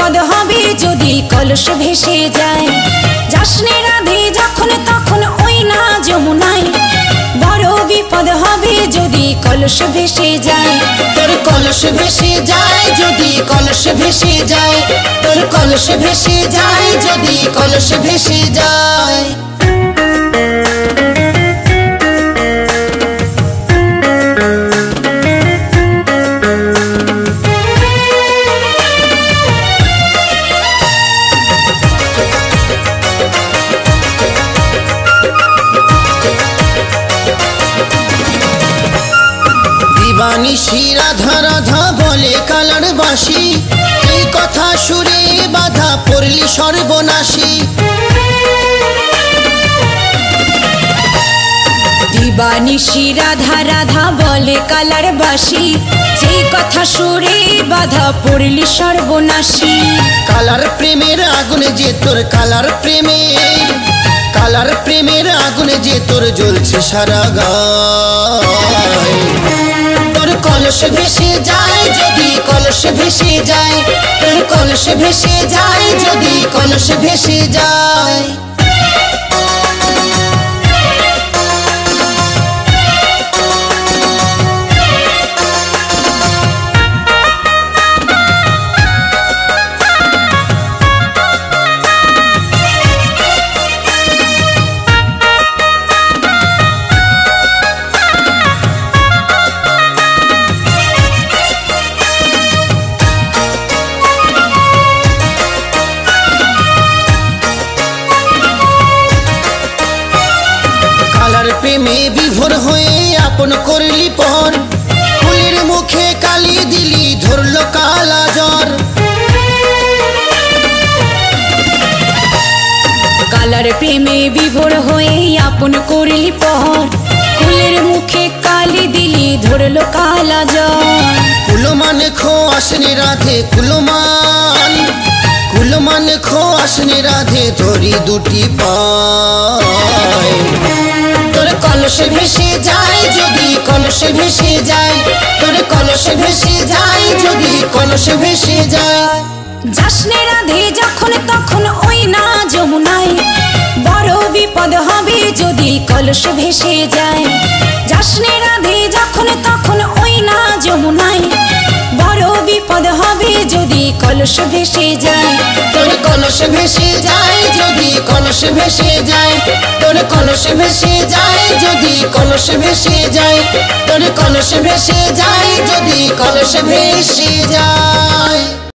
বিপদ হবে যদি কলস ভেসে যায়। যাসনে রাধে যখন তখন ওই না যমুনায়, বড় বিপদ হবে যদি কলস ভেসে যায়। তোর কলস ভেসে যায় যদি কলস ভেসে যায়, তোর কলস ভেসে যায় যদি কলস ভেসে যায়। দিবানিশি রাধা রাধা বলে কালার বাঁশি, এই কথা সুরে বাধা পড়লি সর্বনাশী। দিবানিশি রাধা রাধা বলে কালার বাঁশি, যেই কথা সুরে বাধা পড়লি সর্বনাশী। কালার প্রেমের আগুনে যে তোর কালার প্রেমে, কালার প্রেমের আগুনে যে তোর জ্বলছে সারা গায়। তোর কলস ভেসে যায় যদি কলস ভেসে যায়, তোর কলস ভেসে যায় যদি কলস ভেসে যায়। প্রেমে বিভোর হয়ে আপন করলি পর, ফুলের মুখে কালি দিলি ধরলো কালা জ্বর। কালার প্রেমে বিভোর হয়ে আপন করলি পর, ফুলের মুখে কালি দিলি ধরলো কালা জ্বর। কুলমান খো আসনে রাধে কুলমান, কুলমান খো আসনে রাধে ধরি দুটি পায়। তোর কলস ভেসে যায় যদি কলস ভেসে যায়, তোর কলস ভেসে যায় যদি কলস ভেসে যায়। যাসনে রাধে যখন তখন ওই না যমুনায়, বড় বিপদ হবে যদি কলস ভেসে যায়। যাসনে রাধে যখন তখন ওই না যমুনায়, বড় বিপদ হবে যদি কলস ভেসে যায়। তোর কলস ভেসে যায় যদি কলস ভেসে যায়, তোর কলস ভেসে যায় যদি কলস ভেসে যায়, তোর কলস ভেসে যায় যদি কলস ভেসে যায়।